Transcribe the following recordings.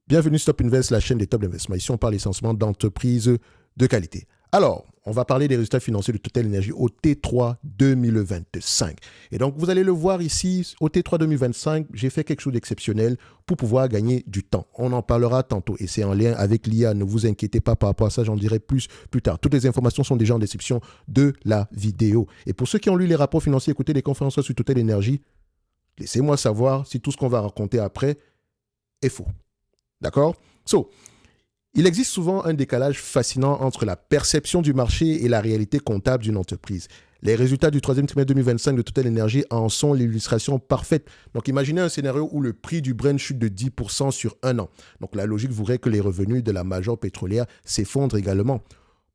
Bienvenue sur Top Invest, la chaîne des top d'investissement. Ici, on parle essentiellement d'entreprises de qualité. Alors, on va parler des résultats financiers de Total Energy au T3 2025. Et donc, vous allez le voir ici, au T3 2025, j'ai fait quelque chose d'exceptionnel pour pouvoir gagner du temps. On en parlera tantôt et c'est en lien avec l'IA. Ne vous inquiétez pas par rapport à ça, j'en dirai plus tard. Toutes les informations sont déjà en description de la vidéo. Et pour ceux qui ont lu les rapports financiers, écoutez les conférences sur Total Energy, laissez-moi savoir si tout ce qu'on va raconter après est faux. D'accord? Il existe souvent un décalage fascinant entre la perception du marché et la réalité comptable d'une entreprise. Les résultats du troisième trimestre 2025 de Total Energy en sont l'illustration parfaite. Donc, imaginez un scénario où le prix du Brent chute de 10% sur un an. Donc, la logique voudrait que les revenus de la major pétrolière s'effondrent également.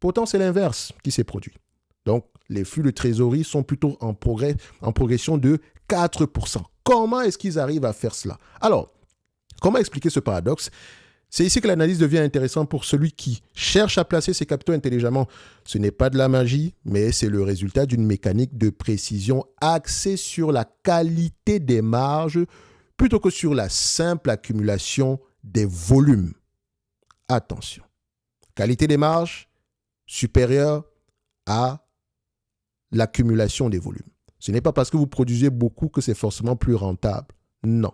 Pourtant, c'est l'inverse qui s'est produit. Donc, les flux de trésorerie sont plutôt en progression de 4%. Comment est-ce qu'ils arrivent à faire cela? Alors, comment expliquer ce paradoxe? C'est ici que l'analyse devient intéressante pour celui qui cherche à placer ses capitaux intelligemment. Ce n'est pas de la magie, mais c'est le résultat d'une mécanique de précision axée sur la qualité des marges plutôt que sur la simple accumulation des volumes. Attention, qualité des marges supérieure à l'accumulation des volumes. Ce n'est pas parce que vous produisez beaucoup que c'est forcément plus rentable. Non.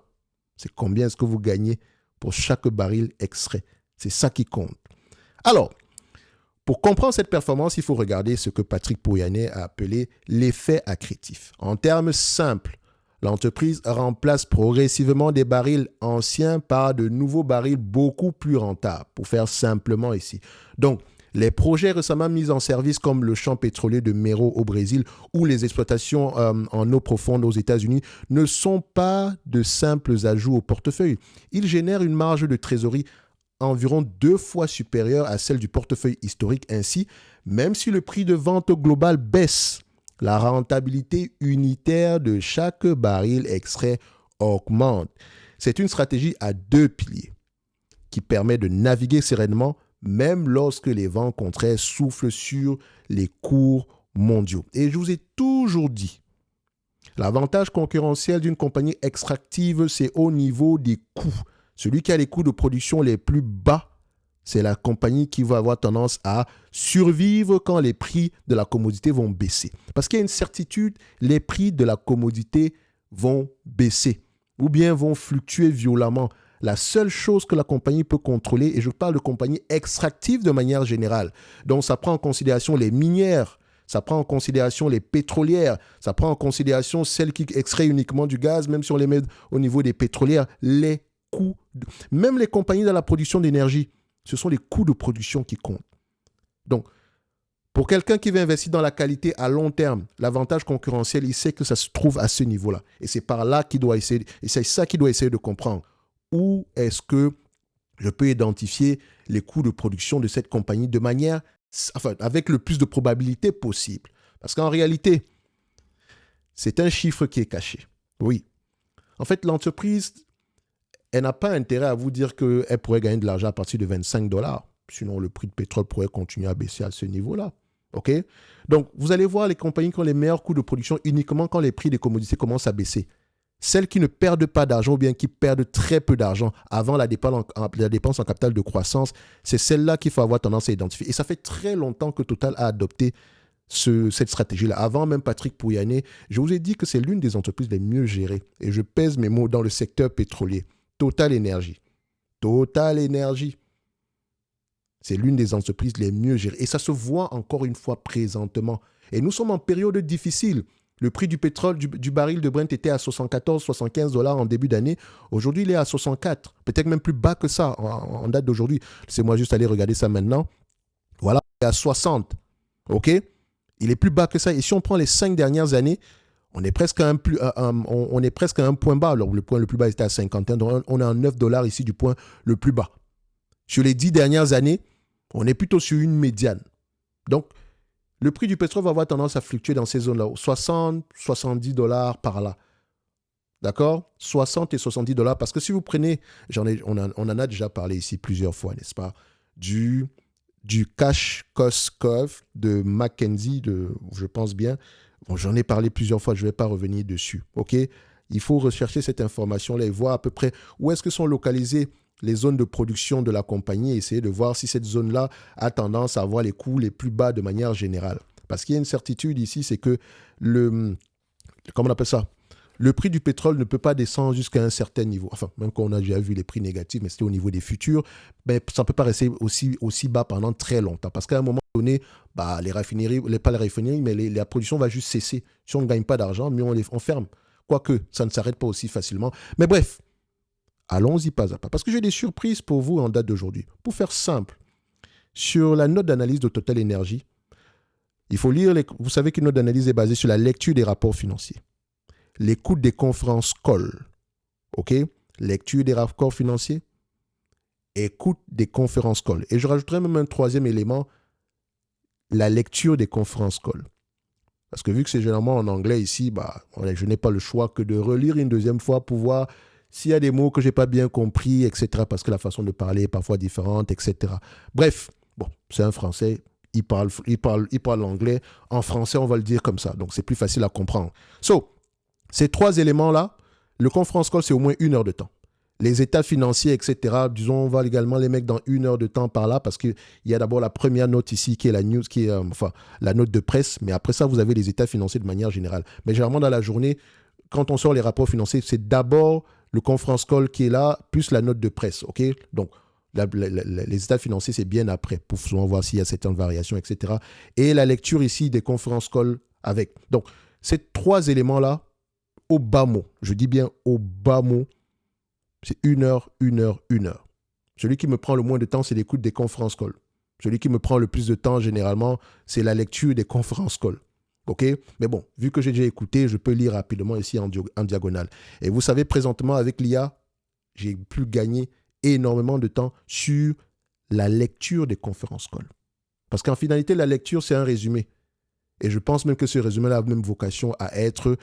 C'est combien est-ce que vous gagnez pour chaque baril extrait. C'est ça qui compte. Alors, pour comprendre cette performance, il faut regarder ce que Patrick Pouyanné a appelé l'effet accrétif. En termes simples, l'entreprise remplace progressivement des barils anciens par de nouveaux barils beaucoup plus rentables, pour faire simplement ici. Donc, les projets récemment mis en service comme le champ pétrolier de Mero au Brésil ou les exploitations en eau profonde aux États-Unis ne sont pas de simples ajouts au portefeuille. Ils génèrent une marge de trésorerie environ 2 fois supérieure à celle du portefeuille historique. Ainsi, même si le prix de vente global baisse, la rentabilité unitaire de chaque baril extrait augmente. C'est une stratégie à 2 piliers qui permet de naviguer sereinement même lorsque les vents contraires soufflent sur les cours mondiaux. Et je vous ai toujours dit, l'avantage concurrentiel d'une compagnie extractive, c'est au niveau des coûts. Celui qui a les coûts de production les plus bas, c'est la compagnie qui va avoir tendance à survivre quand les prix de la commodité vont baisser. Parce qu'il y a une certitude, les prix de la commodité vont baisser ou bien vont fluctuer violemment. La seule chose que la compagnie peut contrôler, et je parle de compagnie extractive de manière générale, donc ça prend en considération les minières, ça prend en considération les pétrolières, ça prend en considération celles qui extraient uniquement du gaz, même si on les met au niveau des pétrolières, les coûts, même les compagnies dans la production d'énergie, ce sont les coûts de production qui comptent. Donc, pour quelqu'un qui veut investir dans la qualité à long terme, l'avantage concurrentiel, il sait que ça se trouve à ce niveau-là. Et c'est par là qu'il doit essayer, et c'est ça qu'il doit essayer de comprendre. Où est-ce que je peux identifier les coûts de production de cette compagnie de manière, avec le plus de probabilité possible? Parce qu'en réalité, c'est un chiffre qui est caché. Oui. En fait, l'entreprise, elle n'a pas intérêt à vous dire qu'elle pourrait gagner de l'argent à partir de 25 $. Sinon, le prix de pétrole pourrait continuer à baisser à ce niveau-là. OK? Donc, vous allez voir les compagnies qui ont les meilleurs coûts de production uniquement quand les prix des commodités commencent à baisser. Celles qui ne perdent pas d'argent ou bien qui perdent très peu d'argent avant la dépense en capital de croissance, c'est celle-là qu'il faut avoir tendance à identifier. Et ça fait très longtemps que Total a adopté cette stratégie-là. Avant même Patrick Pouyanné, je vous ai dit que c'est l'une des entreprises les mieux gérées. Et je pèse mes mots dans le secteur pétrolier. Total Energy. Total Energy. C'est l'une des entreprises les mieux gérées. Et ça se voit encore une fois présentement. Et nous sommes en période difficile. Le prix du pétrole, du baril de Brent était à 74-75 $ en début d'année. Aujourd'hui, il est à 64. Peut-être même plus bas que ça en date d'aujourd'hui. Laissez-moi juste aller regarder ça maintenant. Voilà, il est à 60. OK? Il est plus bas que ça. Et si on prend les 5 dernières années, on est presque à un point bas. Alors, le point le plus bas était à 51. Donc, on est à 9 $ ici du point le plus bas. Sur les 10 dernières années, on est plutôt sur une médiane. Donc, le prix du pétrole va avoir tendance à fluctuer dans ces zones-là, 60, 70 $ par là. D'accord? 60 et 70 $ parce que si vous prenez, on en a déjà parlé ici plusieurs fois, n'est-ce pas? Du cash cost curve de McKinsey, je pense bien. Bon, j'en ai parlé plusieurs fois, je ne vais pas revenir dessus. OK? Il faut rechercher cette information-là et voir à peu près où est-ce que sont localisés les zones de production de la compagnie et essayer de voir si cette zone-là a tendance à avoir les coûts les plus bas de manière générale. Parce qu'il y a une certitude ici, c'est que comment on appelle ça? Le prix du pétrole ne peut pas descendre jusqu'à un certain niveau. Enfin, même quand on a déjà vu les prix négatifs, mais c'était au niveau des futurs, ben, ça ne peut pas rester aussi bas pendant très longtemps. Parce qu'à un moment donné, bah, les raffineries, pas les raffineries, mais la production va juste cesser. Si on ne gagne pas d'argent, mieux on ferme. Quoique, ça ne s'arrête pas aussi facilement. Mais bref, allons-y pas à pas. Parce que j'ai des surprises pour vous en date d'aujourd'hui. Pour faire simple, sur la note d'analyse de Total Energy, il faut lire, vous savez qu'une note d'analyse est basée sur la lecture des rapports financiers. L'écoute des conférences call, ok? Lecture des rapports financiers, écoute des conférences call. Et je rajouterai même un troisième élément, la lecture des conférences call. Parce que vu que c'est généralement en anglais ici, bah, je n'ai pas le choix que de relire une deuxième fois pour voir s'il y a des mots que je n'ai pas bien compris, etc. Parce que la façon de parler est parfois différente, etc. Bref, bon, c'est un Français, il parle l'anglais. En français, on va le dire comme ça. Donc, c'est plus facile à comprendre. Ces trois éléments-là, le conference call, c'est au moins 1 heure de temps. Les états financiers, etc., disons, on va également les mettre dans 1 heure de temps par là parce qu'il y a d'abord la première note ici qui est la news, qui est la note de presse, mais après ça, vous avez les états financiers de manière générale. Mais généralement, dans la journée, quand on sort les rapports financiers, c'est d'abord le conference call qui est là, plus la note de presse, ok? Donc, les états financiers, c'est bien après, pour souvent voir s'il y a certaines variations, etc. Et la lecture ici des conference calls avec. Donc, ces trois éléments-là, au bas mot, je dis bien au bas mot, c'est 1 heure, 1 heure, 1 heure. Celui qui me prend le moins de temps, c'est l'écoute des conférences calls. Celui qui me prend le plus de temps, généralement, c'est la lecture des conférences calls. OK? Mais bon, vu que j'ai déjà écouté, je peux lire rapidement ici en diagonale. Et vous savez, présentement, avec l'IA, j'ai pu gagner énormément de temps sur la lecture des conférences calls. Parce qu'en finalité, la lecture, c'est un résumé. Et je pense même que ce résumé a même vocation à être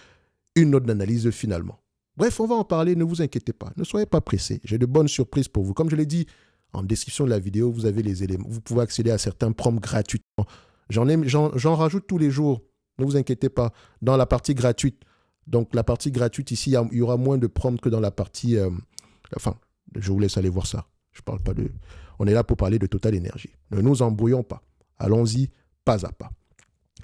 une note d'analyse finalement. Bref, on va en parler, ne vous inquiétez pas, ne soyez pas pressés. J'ai de bonnes surprises pour vous. Comme je l'ai dit en description de la vidéo, vous avez les éléments. Vous pouvez accéder à certains prompts gratuitement. J'en rajoute tous les jours, ne vous inquiétez pas, dans la partie gratuite. Donc la partie gratuite ici, il y aura moins de prompts que dans la partie... je vous laisse aller voir ça. Je parle pas de... On est là pour parler de Total Energy. Ne nous embrouillons pas. Allons-y pas à pas.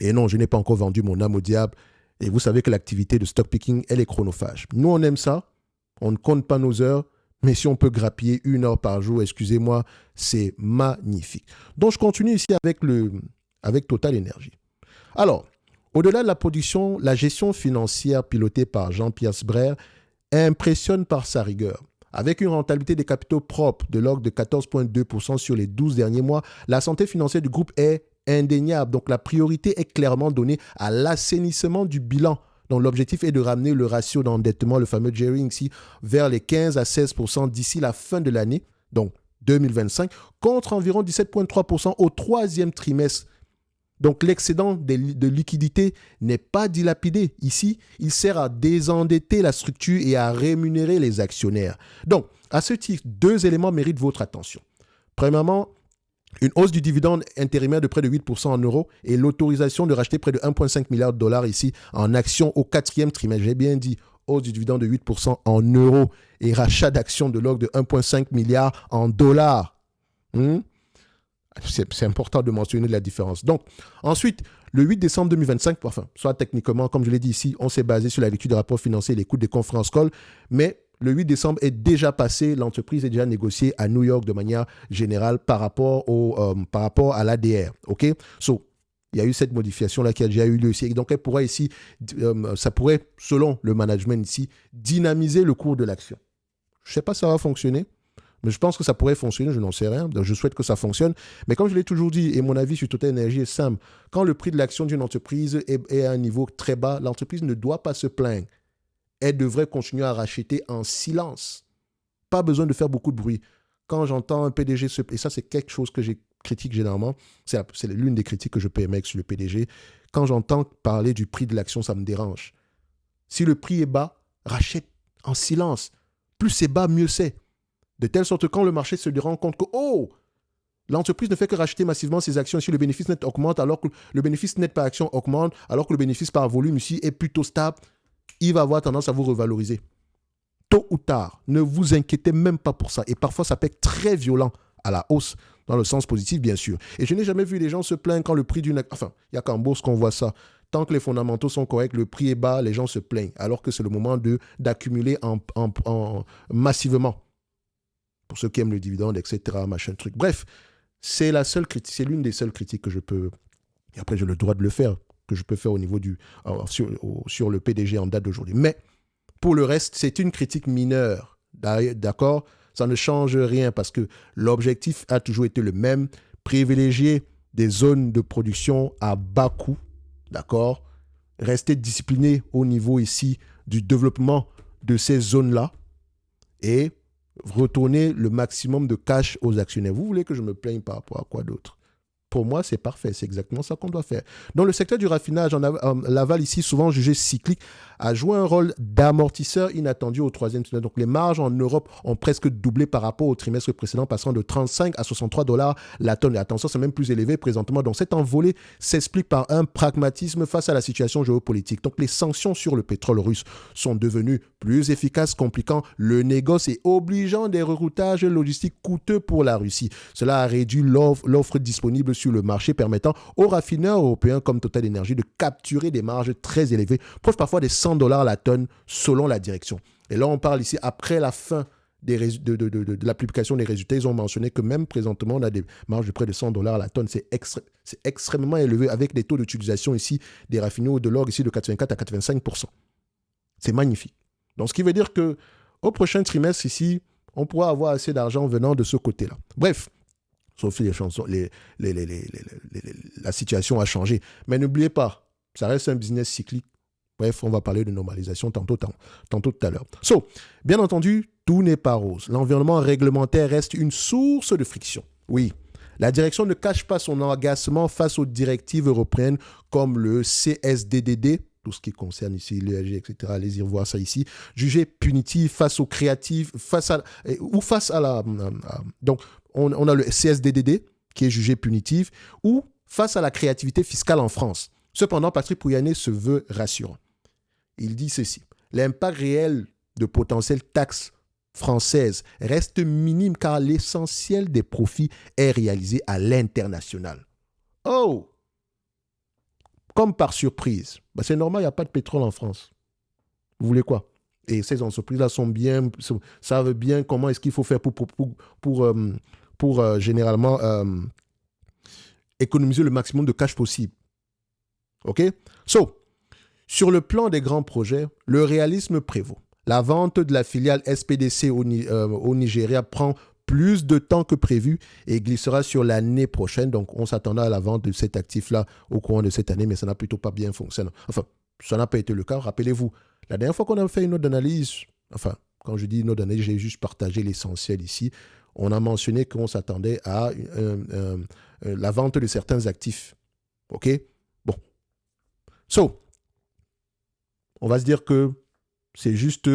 Et non, je n'ai pas encore vendu mon âme au diable. Et vous savez que l'activité de stock picking, elle est chronophage. Nous, on aime ça. On ne compte pas nos heures. Mais si on peut grappiller 1 heure par jour, excusez-moi, c'est magnifique. Donc, je continue ici avec Total Energy. Alors, au-delà de la production, la gestion financière pilotée par Jean-Pierre Sbraire impressionne par sa rigueur. Avec une rentabilité des capitaux propres de l'ordre de 14,2% sur les 12 derniers mois, la santé financière du groupe est indéniable. Donc, la priorité est clairement donnée à l'assainissement du bilan. Donc, l'objectif est de ramener le ratio d'endettement, le fameux gearing ici, vers les 15 à 16% d'ici la fin de l'année, donc 2025, contre environ 17,3% au troisième trimestre. Donc, l'excédent de liquidité n'est pas dilapidé. Ici, il sert à désendetter la structure et à rémunérer les actionnaires. Donc, à ce titre, 2 éléments méritent votre attention. Premièrement, une hausse du dividende intérimaire de près de 8% en euros et l'autorisation de racheter près de 1,5 milliard de dollars ici en actions au 4e trimestre. J'ai bien dit hausse du dividende de 8% en euros et rachat d'actions de l'ordre de 1,5 milliard en dollars. C'est important de mentionner la différence. Donc, ensuite, le 8 décembre 2025, soit techniquement, comme je l'ai dit ici, on s'est basé sur la lecture des rapports financiers et l'écoute des conférences call, mais le 8 décembre est déjà passé, l'entreprise est déjà négociée à New York de manière générale par rapport à l'ADR. OK? Il y a eu cette modification-là qui a déjà eu lieu ici. Et donc, elle pourra ici, ça pourrait, selon le management ici, dynamiser le cours de l'action. Je ne sais pas si ça va fonctionner, mais je pense que ça pourrait fonctionner, je n'en sais rien. Donc, je souhaite que ça fonctionne. Mais comme je l'ai toujours dit, et mon avis sur Total Energy est simple, quand le prix de l'action d'une entreprise est à un niveau très bas, l'entreprise ne doit pas se plaindre. Elle devrait continuer à racheter en silence. Pas besoin de faire beaucoup de bruit. Quand j'entends un PDG, et ça c'est quelque chose que j'ai critique généralement, c'est l'une des critiques que je peux émettre sur le PDG, quand j'entends parler du prix de l'action, ça me dérange. Si le prix est bas, rachète en silence. Plus c'est bas, mieux c'est. De telle sorte que quand le marché se rend compte que, l'entreprise ne fait que racheter massivement ses actions ici, le bénéfice net augmente, alors que le bénéfice net par action augmente, alors que le bénéfice par volume ici est plutôt stable, il va avoir tendance à vous revaloriser. tôt ou tard. Ne vous inquiétez même pas pour ça. Et parfois, ça peut être très violent à la hausse, dans le sens positif, bien sûr. Et je n'ai jamais vu les gens se plaindre quand le prix d'une... Enfin, il n'y a qu'en bourse qu'on voit ça. Tant que les fondamentaux sont corrects, le prix est bas, les gens se plaignent. Alors que c'est le moment d'accumuler massivement. Pour ceux qui aiment le dividende, etc., machin truc. Bref, c'est l'une des seules critiques que je peux... Et après, j'ai le droit de le faire, que je peux faire au niveau sur le PDG en date d'aujourd'hui. Mais pour le reste, c'est une critique mineure. D'accord ? Ça ne change rien parce que l'objectif a toujours été le même, privilégier des zones de production à bas coût, d'accord ? Rester discipliné au niveau ici du développement de ces zones-là et retourner le maximum de cash aux actionnaires. Vous voulez que je me plaigne par rapport à quoi d'autre ? Pour moi, c'est parfait. C'est exactement ça qu'on doit faire. Dans le secteur du raffinage, l'aval ici, souvent jugé cyclique, a joué un rôle d'amortisseur inattendu au troisième trimestre. Donc, les marges en Europe ont presque doublé par rapport au trimestre précédent, passant de 35 à 63 dollars la tonne. Et attention, c'est même plus élevé présentement. Donc, cette envolée s'explique par un pragmatisme face à la situation géopolitique. Donc, les sanctions sur le pétrole russe sont devenues plus efficaces, compliquant le négoce et obligeant des reroutages logistiques coûteux pour la Russie. Cela a réduit l'offre disponible sur le marché, permettant aux raffineurs européens comme Total Energy de capturer des marges très élevées, proches parfois des 100 dollars la tonne selon la direction. Et là, on parle ici après la fin de la publication des résultats. Ils ont mentionné que même présentement, on a des marges de près de 100 dollars la tonne. C'est extrêmement élevé avec des taux d'utilisation ici des raffineries de l'orgue ici de 84 à 85%. C'est magnifique. Donc, ce qui veut dire que au prochain trimestre ici, on pourra avoir assez d'argent venant de ce côté-là. Bref, sauf si la situation a changé. Mais n'oubliez pas, ça reste un business cyclique. Bref, on va parler de normalisation tantôt tout à l'heure. Bien entendu, tout n'est pas rose. L'environnement réglementaire reste une source de friction. Oui, la direction ne cache pas son agacement face aux directives européennes comme le CSDDD, tout ce qui concerne ici l'ESG, etc. Allez-y voir ça ici. Jugé punitif face aux créatives, donc, on a le CSDDD qui est jugé punitif ou face à la créativité fiscale en France. Cependant, Patrick Pouyanné se veut rassurant. Il dit ceci. L'impact réel de potentielles taxes françaises reste minime car l'essentiel des profits est réalisé à l'international. Oh! Comme par surprise. C'est normal, il n'y a pas de pétrole en France. Vous voulez quoi? Et ces entreprises-là savent bien comment est-ce qu'il faut faire pour généralement économiser le maximum de cash possible. OK? Sur le plan des grands projets, le réalisme prévaut. La vente de la filiale SPDC au Nigeria prend plus de temps que prévu et glissera sur l'année prochaine. Donc, on s'attendait à la vente de cet actif-là au courant de cette année, mais ça n'a plutôt pas bien fonctionné. Enfin, ça n'a pas été le cas. Rappelez-vous, la dernière fois qu'on a fait une note d'analyse, enfin, quand je dis une note d'analyse, j'ai juste partagé l'essentiel ici. On a mentionné qu'on s'attendait à la vente de certains actifs. OK? Bon. On va se dire que c'est juste...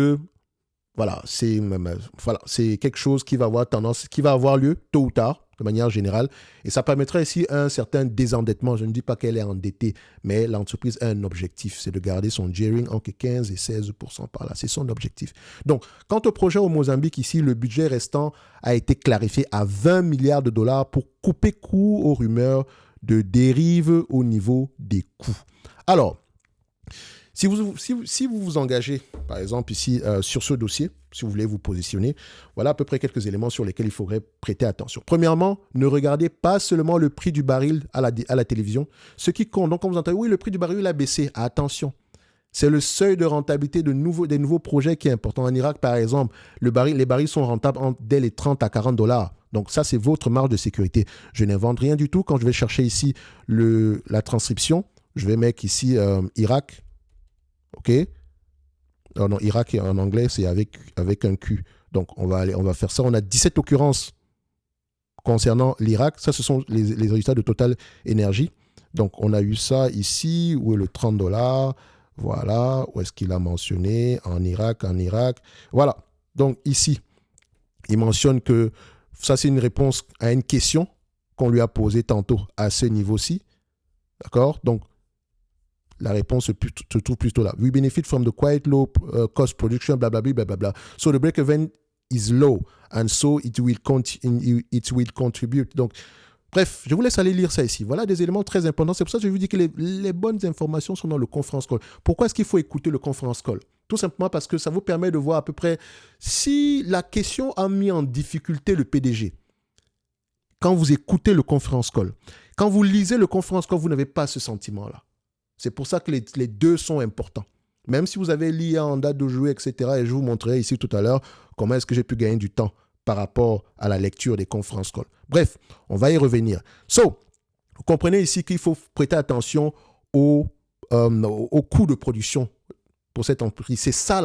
c'est quelque chose qui va avoir tendance, qui va avoir lieu tôt ou tard, de manière générale. Et ça permettrait ici un certain désendettement. Je ne dis pas qu'elle est endettée, mais l'entreprise a un objectif, c'est de garder son gearing entre 15 et 16% par là. C'est son objectif. Donc, quant au projet au Mozambique, ici, le budget restant a été clarifié à 20 milliards de dollars pour couper court aux rumeurs de dérive au niveau des coûts. Alors, si vous vous engagez, par exemple, ici, sur ce dossier, si vous voulez vous positionner, voilà à peu près quelques éléments sur lesquels il faudrait prêter attention. Premièrement, ne regardez pas seulement le prix du baril à la télévision. Ce qui compte, donc, quand vous entendez, oui, le prix du baril a baissé. Attention, c'est le seuil de rentabilité des nouveaux projets qui est important. En Irak, par exemple, les barils sont rentables dès les 30 à 40 dollars. Donc, ça, c'est votre marge de sécurité. Je n'invente rien du tout. Quand je vais chercher ici la transcription, je vais mettre ici Irak. OK? Non, Irak en anglais, c'est avec un Q. Donc, on va faire ça. On a 17 occurrences concernant l'Irak. Ça, ce sont les résultats de Total Energy. Donc, on a eu ça ici. Où est le 30 dollars? Voilà. Où est-ce qu'il a mentionné? En Irak. Voilà. Donc, ici, il mentionne que ça, c'est une réponse à une question qu'on lui a posée tantôt à ce niveau-ci. D'accord? Donc, La réponse se trouve plutôt là. We benefit from the quite low cost production, blablabla, blablabla. So the break-even is low, and so it will contribute. Donc, bref, je vous laisse aller lire ça ici. Voilà des éléments très importants. C'est pour ça que je vous dis que les bonnes informations sont dans le conference call. Pourquoi est-ce qu'il faut écouter le conference call? Tout simplement parce que ça vous permet de voir à peu près si la question a mis en difficulté le PDG. Quand vous écoutez le conference call, quand vous lisez le conference call, vous n'avez pas ce sentiment-là. C'est pour ça que les deux sont importants. Même si vous avez l'IA en date de jouer, etc., et je vous montrerai ici tout à l'heure comment est-ce que j'ai pu gagner du temps par rapport à la lecture des conference calls. Bref, on va y revenir. So, vous comprenez ici qu'il faut prêter attention au coût de production pour cette entreprise. C'est ça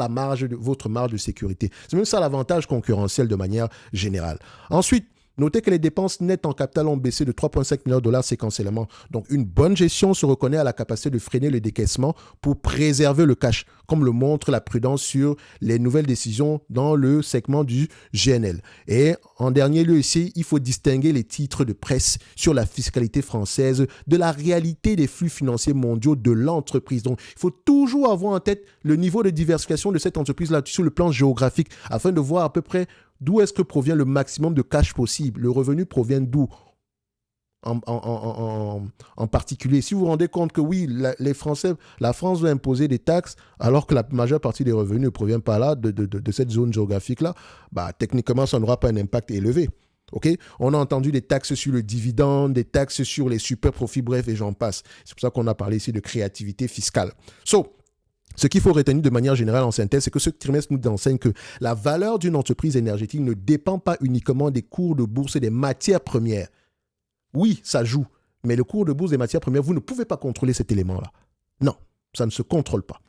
votre marge de sécurité. C'est même ça l'avantage concurrentiel de manière générale. Ensuite, notez que les dépenses nettes en capital ont baissé de 3,5 milliards de dollars séquentiellement. Donc, une bonne gestion se reconnaît à la capacité de freiner le décaissement pour préserver le cash, comme le montre la prudence sur les nouvelles décisions dans le segment du GNL. Et en dernier lieu ici, il faut distinguer les titres de presse sur la fiscalité française de la réalité des flux financiers mondiaux de l'entreprise. Donc, il faut toujours avoir en tête le niveau de diversification de cette entreprise-là sur le plan géographique afin de voir à peu près d'où est-ce que provient le maximum de cash possible? Le revenu provient d'où en particulier? Si vous vous rendez compte que oui, la France va imposer des taxes alors que la majeure partie des revenus ne provient pas là, de cette zone géographique-là, bah, techniquement, ça n'aura pas un impact élevé. Okay? On a entendu des taxes sur le dividende, des taxes sur les super profits, bref, et j'en passe. C'est pour ça qu'on a parlé ici de créativité fiscale. Ce qu'il faut retenir de manière générale en synthèse, c'est que ce trimestre nous enseigne que la valeur d'une entreprise énergétique ne dépend pas uniquement des cours de bourse et des matières premières. Oui, ça joue, mais le cours de bourse des matières premières, vous ne pouvez pas contrôler cet élément-là. Non, ça ne se contrôle pas.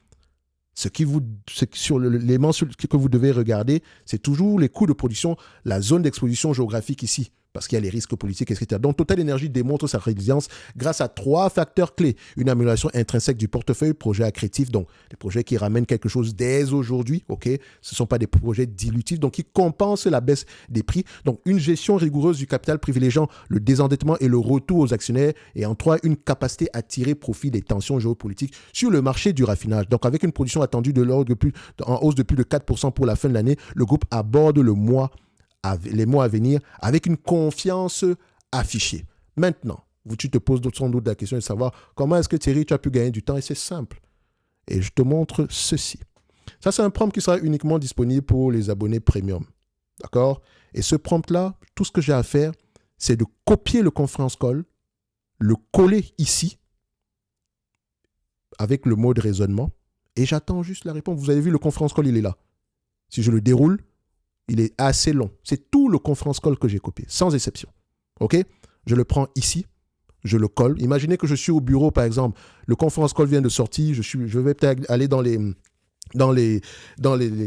L'élément que vous devez regarder, c'est toujours les coûts de production, la zone d'exposition géographique ici, parce qu'il y a les risques politiques, etc. Donc, Total Energy démontre sa résilience grâce à 3 facteurs clés. Une amélioration intrinsèque du portefeuille, projet accrétif, donc des projets qui ramènent quelque chose dès aujourd'hui, ok? Ce ne sont pas des projets dilutifs, donc qui compensent la baisse des prix. Donc, une gestion rigoureuse du capital privilégiant le désendettement et le retour aux actionnaires. Et en 3, une capacité à tirer profit des tensions géopolitiques sur le marché du raffinage. Donc, avec une production attendue en hausse de plus de 4% pour la fin de l'année, le groupe aborde les mois à venir avec une confiance affichée. Maintenant, tu te poses sans doute la question de savoir comment est-ce que Thierry, tu as pu gagner du temps, et c'est simple. Et je te montre ceci. Ça, c'est un prompt qui sera uniquement disponible pour les abonnés premium. D'accord? Et ce prompt-là, tout ce que j'ai à faire, c'est de copier le conference call, le coller ici avec le mot de raisonnement et j'attends juste la réponse. Vous avez vu, le conference call, il est là. Si je le déroule, il est assez long. C'est tout le conference call que j'ai copié, sans exception. OK? Je le prends ici, je le colle. Imaginez que je suis au bureau, par exemple. Le conference call vient de sortir. Je vais peut-être aller dans les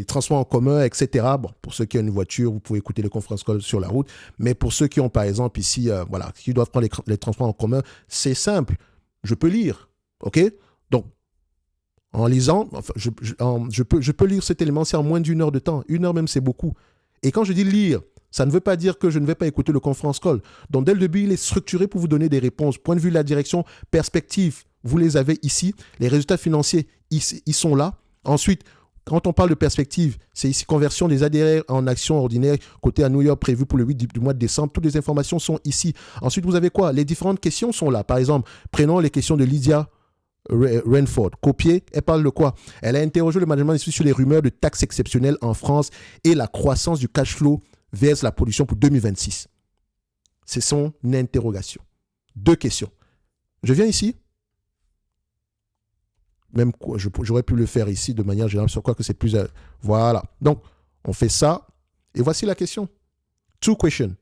transports en commun, etc. Bon, pour ceux qui ont une voiture, vous pouvez écouter le conference call sur la route. Mais pour ceux qui ont, par exemple, ici, qui doivent prendre les transports en commun, c'est simple. Je peux lire. OK? Donc, en lisant, je peux lire cet élément, c'est en moins d'1 heure de temps. 1 heure même, c'est beaucoup. Et quand je dis lire, ça ne veut pas dire que je ne vais pas écouter le conference call. Donc, dès le début, il est structuré pour vous donner des réponses. Point de vue de la direction, perspective, vous les avez ici. Les résultats financiers, ils sont là. Ensuite, quand on parle de perspective, c'est ici conversion des ADR en actions ordinaires côté à New York prévu pour le 8 du mois de décembre. Toutes les informations sont ici. Ensuite, vous avez quoi? Les différentes questions sont là. Par exemple, prenons les questions de Lydia Renford, copiée, elle parle de quoi? Elle a interrogé le management sur les rumeurs de taxes exceptionnelles en France et la croissance du cash flow vers la production pour 2026. C'est son interrogation. 2 questions. Je viens ici. Même quoi, j'aurais pu le faire ici de manière générale, sur quoi que c'est plus... Voilà. Donc, on fait ça. Et voici la question. 2 questions.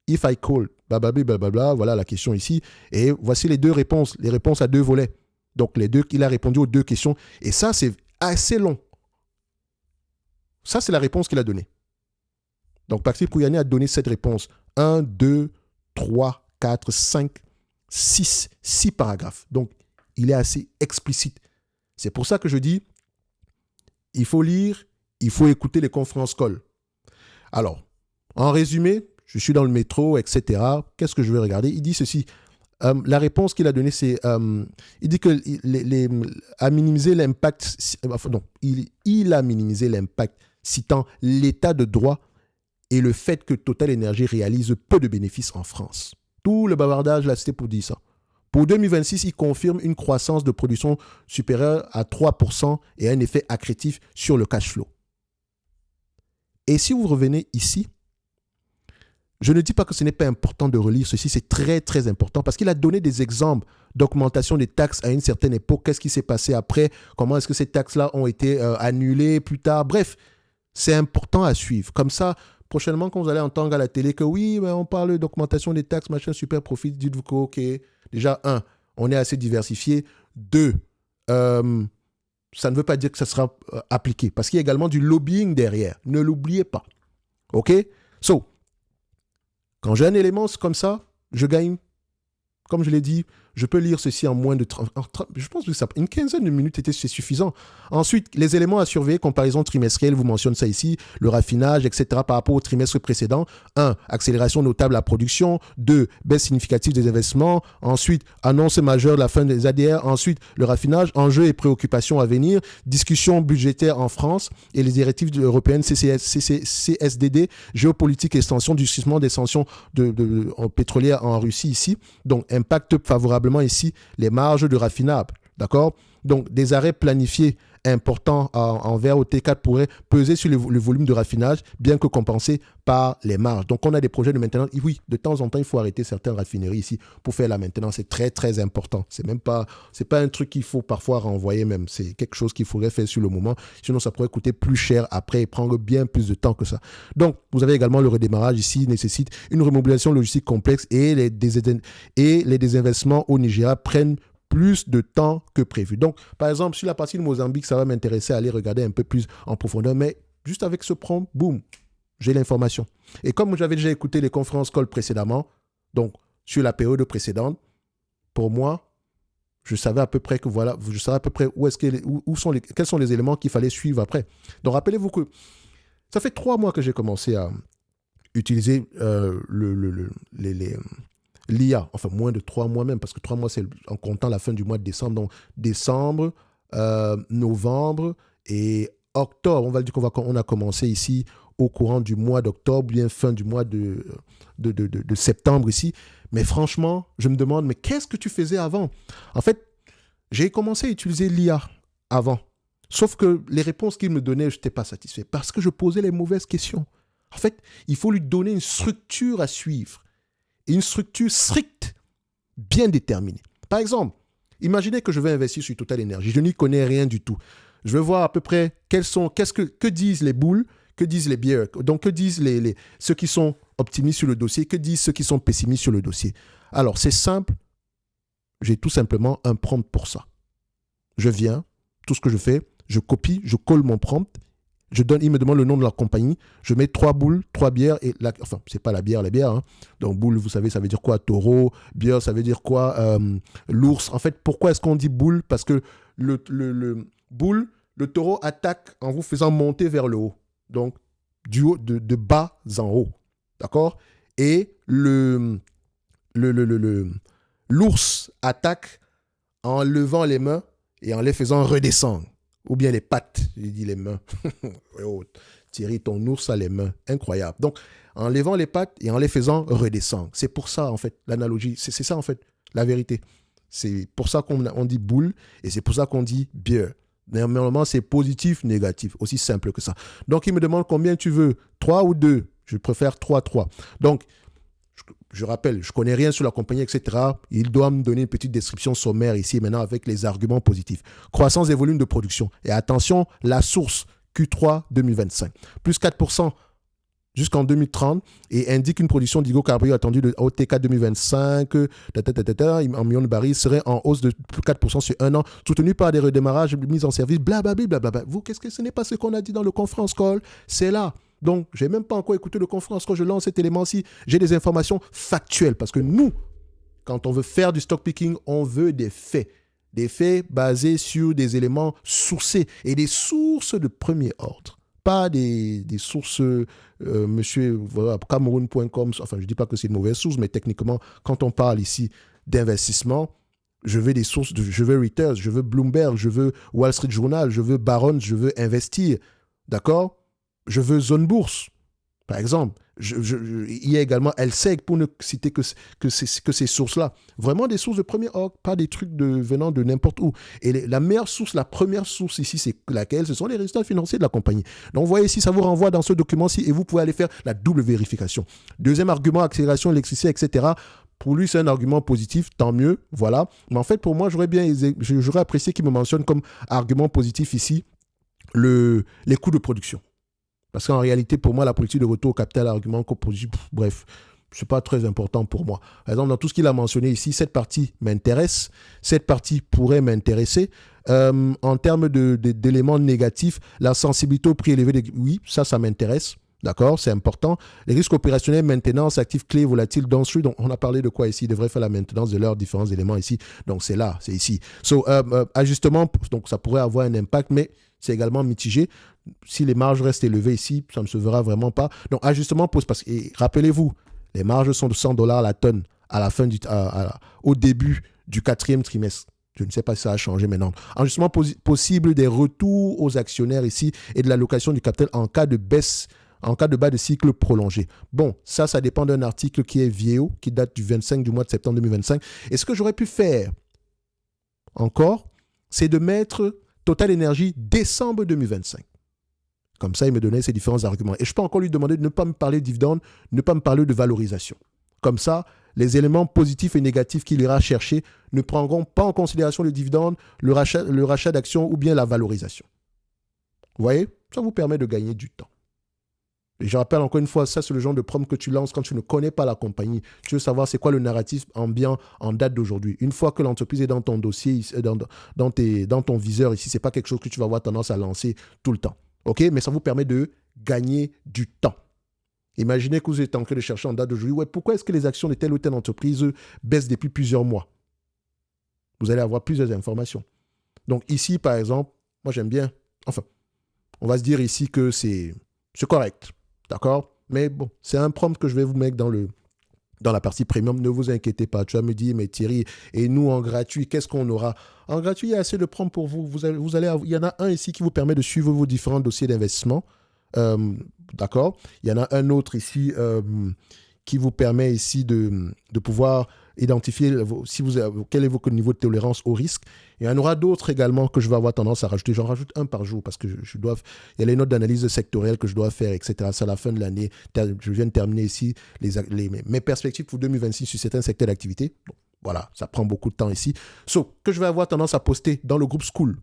If I call, blablabla, voilà la question ici. Et voici les 2 réponses. Les réponses à 2 volets. Donc, il a répondu aux 2 questions. Et ça, c'est assez long. Ça, c'est la réponse qu'il a donnée. Donc, Patrick Pouyanné a donné cette réponse. 1, 2, 3, 4, 5, 6 paragraphes. Donc, il est assez explicite. C'est pour ça que je dis, il faut lire, il faut écouter les conference calls. Alors, en résumé, je suis dans le métro, etc. Qu'est-ce que je vais regarder? Il dit ceci. La réponse qu'il a donnée, c'est il dit que a minimizé l'impact. Enfin, non, il a minimisé l'impact, citant l'état de droit et le fait que Total Energy réalise peu de bénéfices en France. Tout le bavardage, là, c'était pour dire ça. Pour 2026, il confirme une croissance de production supérieure à 3% et un effet accrétif sur le cash flow. Et si vous revenez ici, je ne dis pas que ce n'est pas important de relire ceci, c'est très très important parce qu'il a donné des exemples d'augmentation des taxes à une certaine époque. Qu'est-ce qui s'est passé après? Comment est-ce que ces taxes-là ont été annulées plus tard? Bref, c'est important à suivre. Comme ça, prochainement, quand vous allez entendre à la télé que oui, on parle d'augmentation des taxes, machin, super profit, dites-vous que, ok, déjà, un, on est assez diversifié. Deux, ça ne veut pas dire que ça sera appliqué parce qu'il y a également du lobbying derrière. Ne l'oubliez pas. OK? So, quand j'ai un élément comme ça, je gagne. Comme je l'ai dit, je peux lire ceci en moins de 30, je pense que ça, une quinzaine de minutes c'est suffisant. Ensuite, les éléments à surveiller, comparaison trimestrielle, vous mentionnez ça ici, le raffinage, etc. par rapport au trimestre précédent. 1. Accélération notable de la production. 2. Baisse significative des investissements. Ensuite, annonce majeure de la fin des ADR. Ensuite, le raffinage, enjeux et préoccupations à venir. Discussion budgétaire en France et les directives européennes CSDD, géopolitique et extension du suscissement des sanctions pétrolières en Russie ici. Donc, impact favorablement ici les marges de raffinage. D'accord? Donc, des arrêts planifiés importants envers OT4 pourraient peser sur le volume de raffinage, bien que compensés par les marges. Donc, on a des projets de maintenance. Et oui, de temps en temps, il faut arrêter certaines raffineries ici pour faire la maintenance. C'est très, très important. C'est pas un truc qu'il faut parfois renvoyer même. C'est quelque chose qu'il faudrait faire sur le moment. Sinon, ça pourrait coûter plus cher après et prendre bien plus de temps que ça. Donc, vous avez également le redémarrage ici, nécessite une remobilisation logistique complexe et les désinvestissements au Nigeria prennent plus de temps que prévu. Donc, par exemple, sur la partie de Mozambique, ça va m'intéresser à aller regarder un peu plus en profondeur, mais juste avec ce prompt, boum, j'ai l'information. Et comme j'avais déjà écouté les conférences call précédemment, donc sur la période précédente, pour moi, je savais à peu près que voilà, je savais à peu près quels sont les éléments qu'il fallait suivre après. Donc, rappelez-vous que ça fait 3 mois que j'ai commencé à utiliser l'IA, enfin moins de 3 mois même, parce que 3 mois, c'est en comptant la fin du mois de décembre. Donc, décembre, novembre et octobre. On va dire qu'on a commencé ici au courant du mois d'octobre, bien fin du mois de septembre ici. Mais franchement, je me demande, mais qu'est-ce que tu faisais avant? En fait, j'ai commencé à utiliser l'IA avant. Sauf que les réponses qu'il me donnait, je n'étais pas satisfait parce que je posais les mauvaises questions. En fait, il faut lui donner une structure à suivre. Une structure stricte, bien déterminée. Par exemple, imaginez que je vais investir sur Total Energy. Je n'y connais rien du tout. Je veux voir à peu près que disent les bulls, que disent les bears. Donc, que disent ceux qui sont optimistes sur le dossier, que disent ceux qui sont pessimistes sur le dossier. Alors, c'est simple. J'ai tout simplement un prompt pour ça. Je viens, tout ce que je fais, je copie, je colle mon prompt. Il me demande le nom de la compagnie. Je mets 3 boules, 3 bières. Enfin, c'est pas la bière. Hein. Donc, boule, vous savez, ça veut dire quoi? Taureau. Bière, ça veut dire quoi? L'ours. En fait, pourquoi est-ce qu'on dit boule? Parce que le boule, le taureau attaque en vous faisant monter vers le haut. Donc, du haut, de bas en haut. D'accord? Et l'ours attaque en levant les mains et en les faisant redescendre. Ou bien les pattes, j'ai dit les mains. Oh, Thierry, ton ours a les mains. Incroyable. Donc, en levant les pattes et en les faisant redescendre. C'est pour ça, en fait, l'analogie. C'est ça, en fait, la vérité. C'est pour ça qu'on dit boule et c'est pour ça qu'on dit bière. Normalement, c'est positif, négatif. Aussi simple que ça. Donc, il me demande combien tu veux. 3 ou 2? Je préfère 3. Donc, je rappelle, je ne connais rien sur la compagnie, etc. Il doit me donner une petite description sommaire ici maintenant avec les arguments positifs. Croissance des volumes de production. Et attention, la source Q3 2025. Plus 4% jusqu'en 2030 et indique une production d'hydrocarbures attendue de OTK 2025 en millions de barils serait en hausse de plus 4% sur un an, soutenu par des redémarrages, mise en service, blablabla. Vous, qu'est-ce que ce n'est pas ce qu'on a dit dans le conference call? C'est là. Donc, je n'ai même pas encore écouté le conférence quand je lance cet élément-ci. J'ai des informations factuelles parce que nous, quand on veut faire du stock picking, on veut des faits. Des faits basés sur des éléments sourcés et des sources de premier ordre. Pas des sources, monsieur, voilà, Cameroun.com. Enfin, je ne dis pas que c'est une mauvaise source, mais techniquement, quand on parle ici d'investissement, je veux des sources, je veux Reuters, je veux Bloomberg, je veux Wall Street Journal, je veux Barron's, je veux investir. D'accord? Je veux Zone Bourse, par exemple. Il y a également LSEG pour ne citer que ces sources-là. Vraiment des sources de premier ordre, pas des trucs venant de n'importe où. Et la meilleure source, la première source ici, c'est laquelle? Ce sont les résultats financiers de la compagnie. Donc, vous voyez ici, ça vous renvoie dans ce document-ci et vous pouvez aller faire la double vérification. Deuxième argument, accélération, électricité, etc. Pour lui, c'est un argument positif, tant mieux, voilà. Mais en fait, pour moi, j'aurais apprécié qu'il me mentionne comme argument positif ici les coûts de production. Parce qu'en réalité, pour moi, la politique de retour au capital, argument positif, bref, ce n'est pas très important pour moi. Par exemple, dans tout ce qu'il a mentionné ici, cette partie m'intéresse, cette partie pourrait m'intéresser. En termes d'éléments négatifs, la sensibilité au prix élevé, oui, ça m'intéresse. D'accord, c'est important. Les risques opérationnels, maintenance, actifs clés, volatiles, downstream. Donc, on a parlé de quoi ici? Ils devraient faire la maintenance de leurs différents éléments ici. Donc, c'est là, c'est ici. Ajustement, donc ça pourrait avoir un impact, mais c'est également mitigé. Si les marges restent élevées ici, ça ne se verra vraiment pas. Donc, ajustement pose parce que, rappelez-vous, les marges sont de $100 la tonne à la fin au début du 4e trimestre. Je ne sais pas si ça a changé maintenant. Ajustement possible des retours aux actionnaires ici et de l'allocation du capital en cas de baisse, en cas de bas de cycle prolongé. Bon, ça dépend d'un article qui est vieillot, qui date du 25 du mois de septembre 2025. Et ce que j'aurais pu faire encore, c'est de mettre Total Energy décembre 2025. Comme ça, il me donnait ces différents arguments. Et je peux encore lui demander de ne pas me parler de dividendes, ne pas me parler de valorisation. Comme ça, les éléments positifs et négatifs qu'il ira chercher ne prendront pas en considération le dividende, le rachat d'actions ou bien la valorisation. Vous voyez? Ça vous permet de gagner du temps. Et je rappelle encore une fois, ça c'est le genre de prompt que tu lances quand tu ne connais pas la compagnie. Tu veux savoir c'est quoi le narratif ambiant en date d'aujourd'hui. Une fois que l'entreprise est dans ton dossier, dans ton viseur ici, ce n'est pas quelque chose que tu vas avoir tendance à lancer tout le temps. OK? Mais ça vous permet de gagner du temps. Imaginez que vous êtes en train de chercher en date d'aujourd'hui. Ouais, pourquoi est-ce que les actions de telle ou telle entreprise baissent depuis plusieurs mois? Vous allez avoir plusieurs informations. Donc ici, par exemple, moi j'aime bien, enfin, on va se dire ici que c'est correct. D'accord? Mais bon, c'est un prompt que je vais vous mettre dans la partie premium. Ne vous inquiétez pas. Tu vas me dire, mais Thierry, et nous en gratuit, qu'est-ce qu'on aura? En gratuit, il y a assez de prompts pour vous. Il y en a un ici qui vous permet de suivre vos différents dossiers d'investissement. D'accord? Il y en a un autre ici qui vous permet ici de pouvoir identifier quel est votre niveau de tolérance au risque. Il y en aura d'autres également que je vais avoir tendance à rajouter. J'en rajoute un par jour parce que il y a les notes d'analyse sectorielle que je dois faire, etc. C'est à la fin de l'année. Je viens de terminer ici mes perspectives pour 2026 sur certains secteurs d'activité. Bon, voilà, ça prend beaucoup de temps ici. Que je vais avoir tendance à poster dans le groupe School.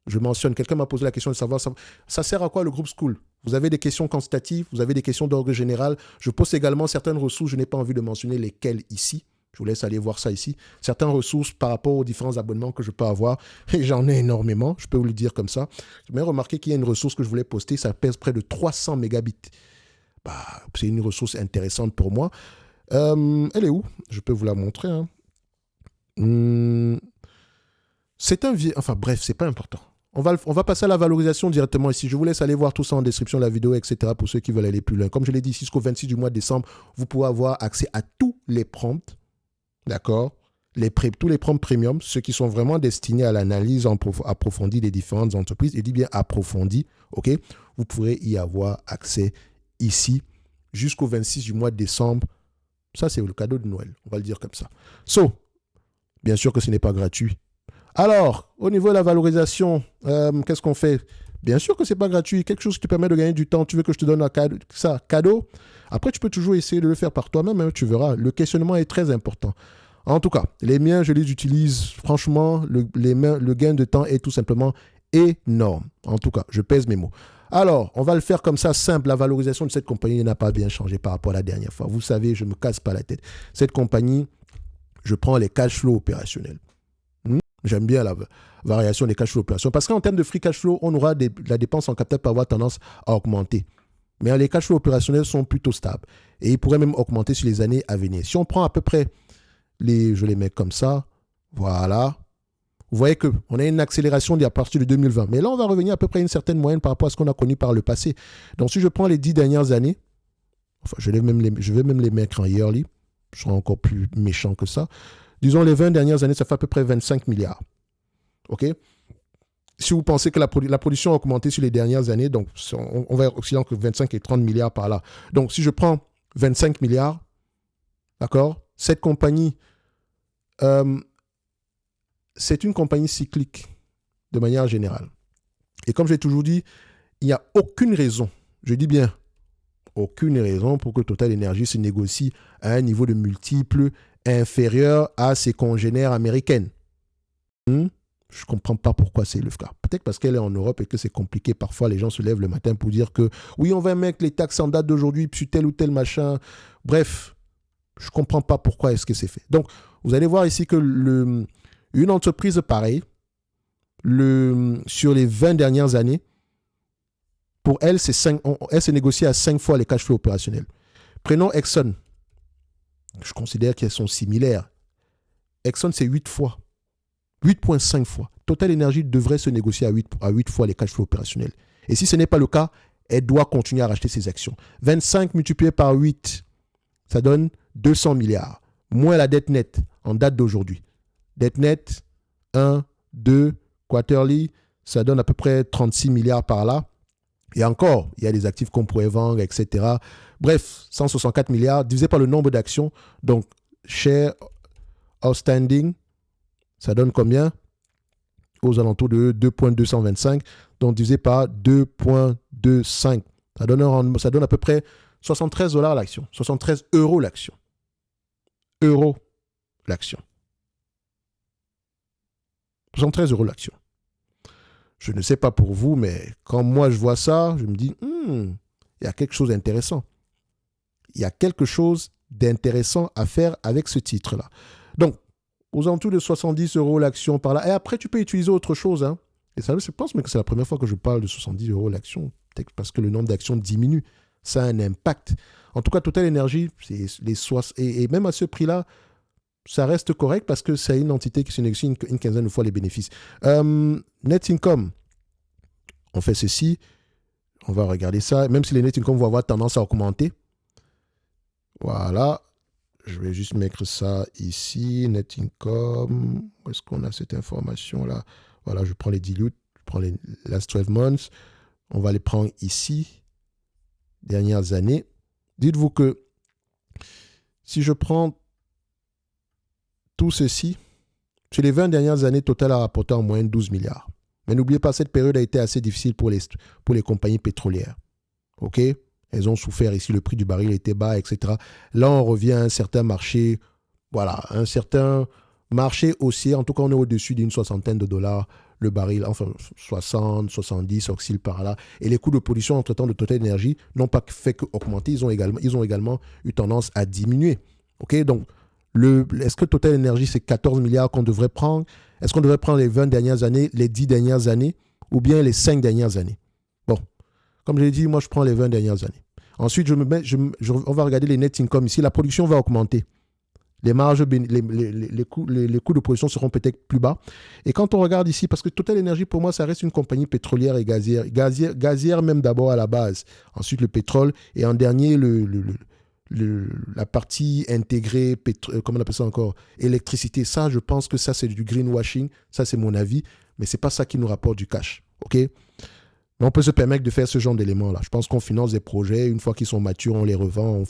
Je mentionne, quelqu'un m'a posé la question de savoir, ça sert à quoi le groupe School? Vous avez des questions quantitatives, vous avez des questions d'ordre général. Je poste également certaines ressources, je n'ai pas envie de mentionner lesquelles ici. Je vous laisse aller voir ça ici. Certaines ressources par rapport aux différents abonnements que je peux avoir. Et j'en ai énormément, je peux vous le dire comme ça. J'ai bien remarqué qu'il y a une ressource que je voulais poster, ça pèse près de 300 mégabits. C'est une ressource intéressante pour moi. Elle est où? Je peux vous la montrer. Hein. C'est un vieux... Enfin bref, c'est pas important. On va passer à la valorisation directement ici. Je vous laisse aller voir tout ça en description de la vidéo, etc. pour ceux qui veulent aller plus loin. Comme je l'ai dit, jusqu'au 26 du mois de décembre, vous pouvez avoir accès à tous les prompts. D'accord? Tous les prompts premium, ceux qui sont vraiment destinés à l'analyse approfondie des différentes entreprises. Et dit bien approfondie, ok? Vous pourrez y avoir accès ici jusqu'au 26 du mois de décembre. Ça, c'est le cadeau de Noël. On va le dire comme ça. Bien sûr que ce n'est pas gratuit. Alors, au niveau de la valorisation, qu'est-ce qu'on fait? Bien sûr que ce n'est pas gratuit. Quelque chose qui te permet de gagner du temps. Tu veux que je te donne cadeau? Après, tu peux toujours essayer de le faire par toi-même. Hein, tu verras. Le questionnement est très important. En tout cas, les miens, je les utilise. Franchement, le gain de temps est tout simplement énorme. En tout cas, je pèse mes mots. Alors, on va le faire comme ça, simple. La valorisation de cette compagnie n'a pas bien changé par rapport à la dernière fois. Vous savez, je ne me casse pas la tête. Cette compagnie, je prends les cash flows opérationnels. J'aime bien la variation des cash flows opérationnels. Parce qu'en termes de free cash flow, on aura la dépense en capital peut avoir tendance à augmenter. Mais les cash flows opérationnels sont plutôt stables. Et ils pourraient même augmenter sur les années à venir. Si on prend à peu près je les mets comme ça, voilà. Vous voyez qu'on a une accélération à partir de 2020. Mais là, on va revenir à peu près à une certaine moyenne par rapport à ce qu'on a connu par le passé. Donc, si je prends les 10 dernières années, enfin, je vais même les mettre en yearly. Je serai encore plus méchant que ça. Disons les 20 dernières années, ça fait à peu près 25 milliards. OK? Si vous pensez que la production a augmenté sur les dernières années, donc on va osciller entre 25 et 30 milliards par là. Donc, si je prends 25 milliards, d'accord, cette compagnie, c'est une compagnie cyclique de manière générale. Et comme j'ai toujours dit, il n'y a aucune raison, je dis bien, aucune raison pour que Total Energy se négocie à un niveau de multiple inférieur à ses congénères américaines. Je ne comprends pas pourquoi c'est le cas. Peut-être parce qu'elle est en Europe et que c'est compliqué. Parfois, les gens se lèvent le matin pour dire que oui, on va mettre les taxes en date d'aujourd'hui, puis tel ou tel machin. Bref, je ne comprends pas pourquoi est-ce que c'est fait. Donc, vous allez voir ici que une entreprise pareille, sur les 20 dernières années, pour elle, elle se négocie à 5 fois les cash flows opérationnels. Prenons Exxon. Je considère qu'elles sont similaires. Exxon, c'est 8 fois. 8,5 fois. Total Energy devrait se négocier à 8 fois les cash flows opérationnels. Et si ce n'est pas le cas, elle doit continuer à racheter ses actions. 25 multiplié par 8, ça donne 200 milliards. Moins la dette nette en date d'aujourd'hui. Dette nette, 1, 2, quarterly, ça donne à peu près 36 milliards par là. Et encore, il y a des actifs qu'on pourrait vendre, etc. Bref, 164 milliards divisé par le nombre d'actions. Donc, share outstanding, ça donne combien? Aux alentours de 2,225. Donc, divisé par 2,25. Ça donne à peu près 73 $ l'action. 73 € l'action. Euros l'action. 73 € l'action. Je ne sais pas pour vous, mais quand moi je vois ça, je me dis, il y a quelque chose d'intéressant. Il y a quelque chose d'intéressant à faire avec ce titre-là. Donc, aux alentours de 70 € l'action par là. Et après, tu peux utiliser autre chose. Hein. Et ça, je pense que c'est la première fois que je parle de 70 € l'action. Peut-être parce que le nombre d'actions diminue. Ça a un impact. En tout cas, Total Energy, et même à ce prix-là, ça reste correct parce que c'est une entité qui se négocie une quinzaine de fois les bénéfices. Net income, on fait ceci, on va regarder ça, même si les net income vont avoir tendance à augmenter. Voilà, je vais juste mettre ça ici, net income, où est-ce qu'on a cette information-là? Voilà, je prends les dilutes, je prends les last 12 months, on va les prendre ici, dernières années. Dites-vous que si je prends tout ceci, sur les 20 dernières années, Total a rapporté en moyenne 12 milliards. Mais n'oubliez pas, cette période a été assez difficile pour les compagnies pétrolières. OK? Elles ont souffert ici, le prix du baril était bas, etc. Là, on revient à un certain marché, voilà, un certain marché haussier. En tout cas, on est au-dessus d'une soixantaine de dollars le baril, enfin 60, 70, oscille par là. Et les coûts de production entre-temps de Total Energy n'ont pas fait qu'augmenter, ils ont également eu tendance à diminuer. OK? Donc, est-ce que Total Energy, c'est 14 milliards qu'on devrait prendre? Est-ce qu'on devrait prendre les 20 dernières années, les 10 dernières années, ou bien les 5 dernières années? Bon, comme je l'ai dit, moi, je prends les 20 dernières années. Ensuite, on va regarder les net income ici. La production va augmenter. Les marges, les coûts de production seront peut-être plus bas. Et quand on regarde ici, parce que Total Energy, pour moi, ça reste une compagnie pétrolière et gazière. Gazière même d'abord à la base. Ensuite, le pétrole. Et en dernier, la partie intégrée, comment on appelle ça encore, électricité. Ça, je pense que ça, c'est du greenwashing. Ça, c'est mon avis. Mais ce n'est pas ça qui nous rapporte du cash. OK? Mais on peut se permettre de faire ce genre d'éléments-là. Je pense qu'on finance des projets. Une fois qu'ils sont matures, on les revend.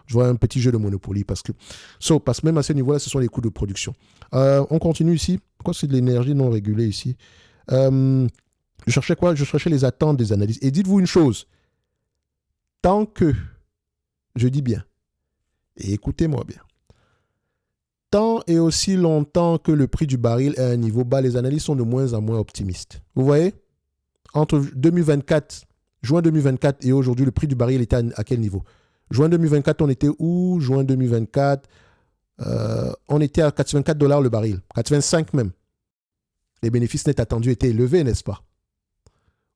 Je vois un petit jeu de Monopoly. Parce que même à ce niveau-là, ce sont les coûts de production. On continue ici. Pourquoi c'est de l'énergie non régulée ici? Je cherchais quoi? Je cherchais les attentes des analystes. Et dites-vous une chose. Tant que, je dis bien, et écoutez-moi bien, tant et aussi longtemps que le prix du baril est à un niveau bas, les analystes sont de moins en moins optimistes. Vous voyez? Entre juin 2024 et aujourd'hui, le prix du baril était à quel niveau? Juin 2024, on était où? Juin 2024, on était à 84 $ le baril, 85 même. Les bénéfices nets attendus étaient élevés, n'est-ce pas?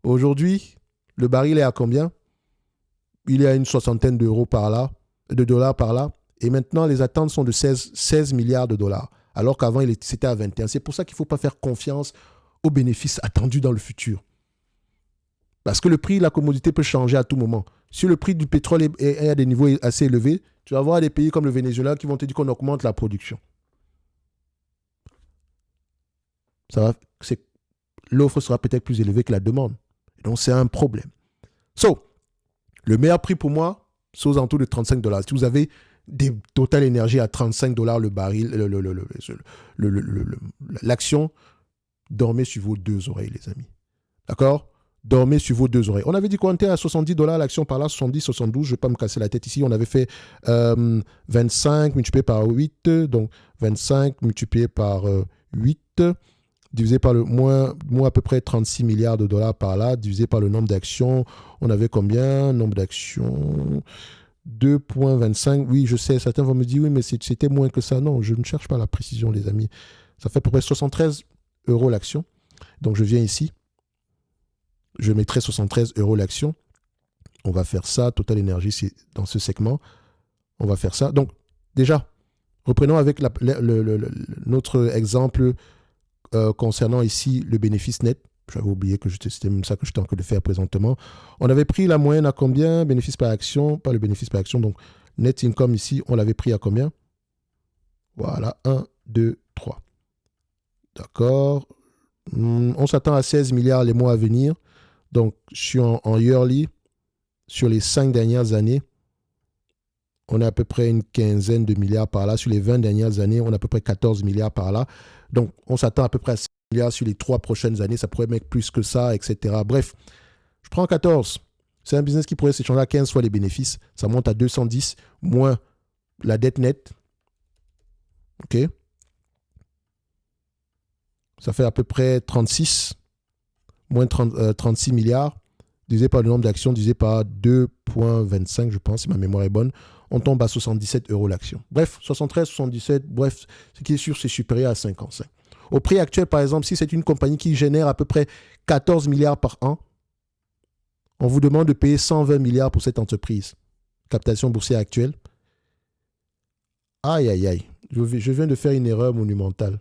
Aujourd'hui, le baril est à combien? Il est à une soixantaine d'euros par là, de dollars par là. Et maintenant, les attentes sont de 16 milliards de dollars, alors qu'avant, c'était à 21. C'est pour ça qu'il ne faut pas faire confiance aux bénéfices attendus dans le futur. Parce que le prix de la commodité peut changer à tout moment. Si le prix du pétrole est à des niveaux assez élevés, tu vas voir des pays comme le Venezuela qui vont te dire qu'on augmente la production. l'offre sera peut-être plus élevée que la demande. Et donc, c'est un problème. So, le meilleur prix pour moi, c'est aux alentours de $35. Si vous avez des Total Energy à $35 le baril, l'action, dormez sur vos deux oreilles, les amis. D'accord? Dormez sur vos deux oreilles. On avait dit qu'on était à $70 l'action par là, 70, 72. Je ne vais pas me casser la tête ici. On avait fait 25 multiplié par 8. Donc, 25 multiplié par 8, divisé par le moins à peu près 36 milliards de dollars par là, divisé par le nombre d'actions. On avait combien? Nombre d'actions 2,25. Oui, je sais, certains vont me dire, oui, mais c'était moins que ça. Non, je ne cherche pas la précision, les amis. Ça fait à peu près 73 € l'action. Donc, je viens ici. Je mettrai 73 € l'action. On va faire ça. Total Energy, c'est dans ce segment. On va faire ça. Donc, déjà, reprenons avec notre exemple concernant ici le bénéfice net. J'avais oublié que c'était même ça que j'étais en train de faire présentement. On avait pris la moyenne à combien? Bénéfice par action, pas le bénéfice par action. Donc, net income ici, on l'avait pris à combien? Voilà, 1, 2, 3. D'accord. On s'attend à 16 milliards les mois à venir. Donc, je suis en yearly. Sur les 5 dernières années, on a à peu près une quinzaine de milliards par là. Sur les 20 dernières années, on a à peu près 14 milliards par là. Donc, on s'attend à peu près à 6 milliards sur les 3 prochaines années. Ça pourrait mettre plus que ça, etc. Bref, je prends 14. C'est un business qui pourrait s'échanger à 15 fois les bénéfices. Ça monte à 210 moins la dette nette. OK? Ça fait à peu près 36, moins 36 milliards, divisé par le nombre d'actions, divisé par 2,25, je pense, si ma mémoire est bonne. On tombe à 77 € l'action. Bref, 73, 77, bref, ce qui est sûr, c'est supérieur à 55. Au prix actuel, par exemple, si c'est une compagnie qui génère à peu près 14 milliards par an, on vous demande de payer 120 milliards pour cette entreprise. Captation boursière actuelle. Aïe, aïe, aïe. Je viens de faire une erreur monumentale.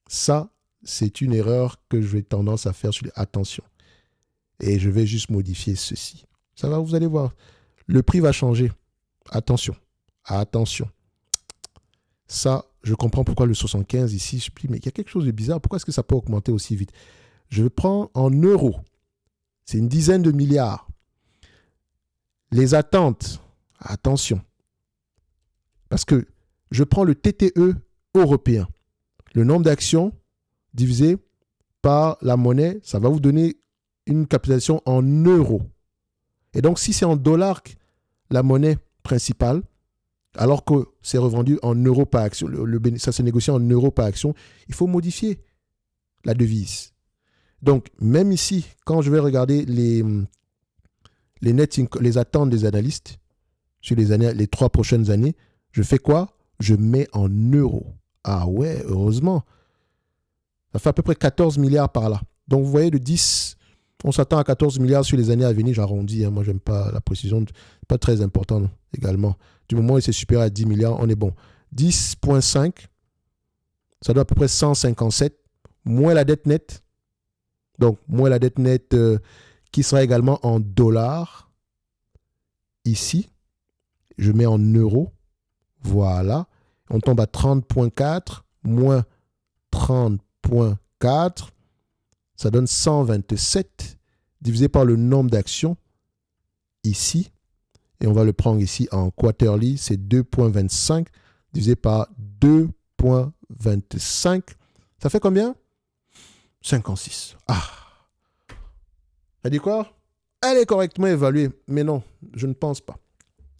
Ça, c'est une erreur que j'ai tendance à faire sur les... Attention. Et je vais juste modifier ceci. Ça va, vous allez voir. Le prix va changer. Attention. Attention. Ça, je comprends pourquoi le 75 ici, je me dis, mais il y a quelque chose de bizarre. Pourquoi est-ce que ça peut augmenter aussi vite? Je prends en euros. C'est une dizaine de milliards. Les attentes, attention. Parce que je prends le TTE européen. Le nombre d'actions divisé par la monnaie, ça va vous donner une capitalisation en euros. Et donc, si c'est en dollars la monnaie principale, alors que c'est revendu en euros par action, ça se négocie en euros par action, il faut modifier la devise. Donc, même ici, quand je vais regarder les attentes des analystes sur les 3 prochaines années, je fais quoi? Je mets en euros. Ah ouais, heureusement. Ça fait à peu près 14 milliards par là. Donc, vous voyez, de 10, on s'attend à 14 milliards sur les années à venir. J'arrondis, hein. Moi, j'aime pas la précision. Pas très important non, également. Du moment où c'est supérieur à 10 milliards, on est bon. 10,5, ça doit à peu près 157, moins la dette nette. Donc, moins la dette nette qui sera également en dollars. Ici, je mets en euros. Voilà. On tombe à 30,4, moins 30,4. Ça donne 127 divisé par le nombre d'actions ici. Et on va le prendre ici en quarterly. C'est 2,25 divisé par 2,25. Ça fait combien? 56. Ah. Elle dit quoi? Elle est correctement évaluée. Mais non, je ne pense pas.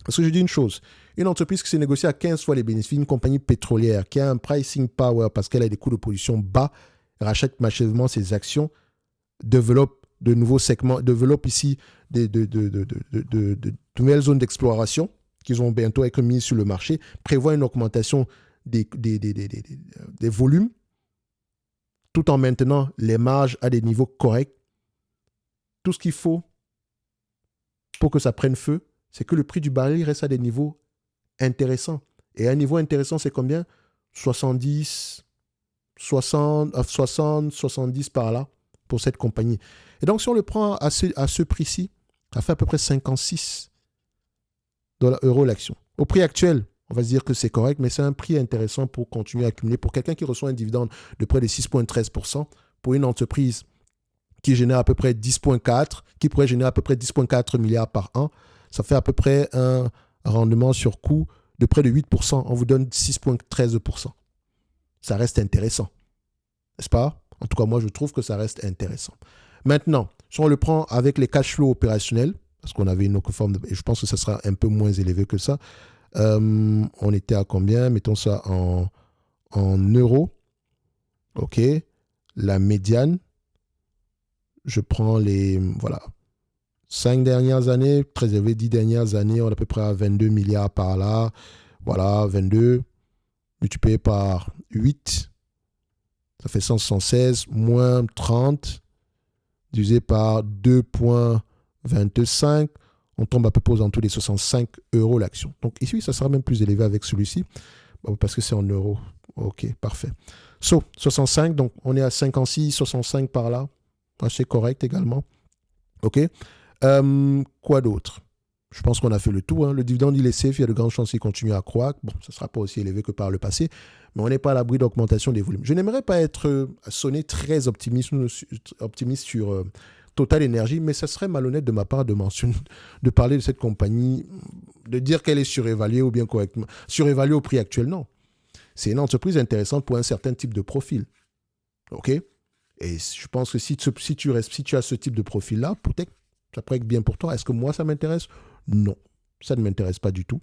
Parce que je dis une chose. Une entreprise qui s'est négociée à 15 fois les bénéfices, une compagnie pétrolière qui a un pricing power parce qu'elle a des coûts de production bas, rachète massivement ses actions, développe de nouveaux segments, développe ici de nouvelles zones d'exploration qui vont bientôt être mises sur le marché, prévoit une augmentation des volumes, tout en maintenant les marges à des niveaux corrects. Tout ce qu'il faut pour que ça prenne feu, c'est que le prix du baril reste à des niveaux intéressants. Et un niveau intéressant, c'est combien? 70, 60, 60, 70 par là pour cette compagnie. Et donc, si on le prend à ce prix-ci, ça fait à peu près 56 € l'action. Au prix actuel, On va se dire que c'est correct, mais c'est un prix intéressant pour continuer à accumuler. Pour quelqu'un qui reçoit un dividende de près de 6,13%, pour une entreprise qui génère à peu près 10,4, qui pourrait générer à peu près 10,4 milliards par an, ça fait à peu près un rendement sur coût de près de 8%. On vous donne 6,13%. Ça reste intéressant, n'est-ce pas? En tout cas, moi, je trouve que ça reste intéressant. Maintenant, si on le prend avec les cash flows opérationnels, parce qu'on avait une autre forme, et je pense que ça sera un peu moins élevé que ça, on était à combien? Mettons ça en euros. OK. La médiane, je prends les, voilà, 5 dernières années, très élevé, 10 dernières années, on est à peu près à 22 milliards par là. Voilà, 22 multiplié par 8, ça fait 176, moins 30, divisé par 2,25, on tombe à peu près aux alentours des 65 euros l'action. Donc ici, ça sera même plus élevé avec celui-ci, parce que c'est en euros. OK, parfait. 65, donc on est à 56, 65 par là. C'est correct également. OK. Quoi d'autre? Je pense qu'on a fait le tour. Hein. Le dividende, il est safe. Il y a de grandes chances qu'il continue à croître. Bon, ça ne sera pas aussi élevé que par le passé, mais on n'est pas à l'abri d'augmentation des volumes. Je n'aimerais pas être sonné très optimiste sur Total Energy, mais ça serait malhonnête de ma part de parler de cette compagnie, de dire qu'elle est surévaluée ou bien correctement surévaluée au prix actuel. Non. C'est une entreprise intéressante pour un certain type de profil. OK? Et je pense que si tu as ce type de profil-là, peut-être ça pourrait être bien pour toi. Est-ce que moi, ça m'intéresse? Non, ça ne m'intéresse pas du tout.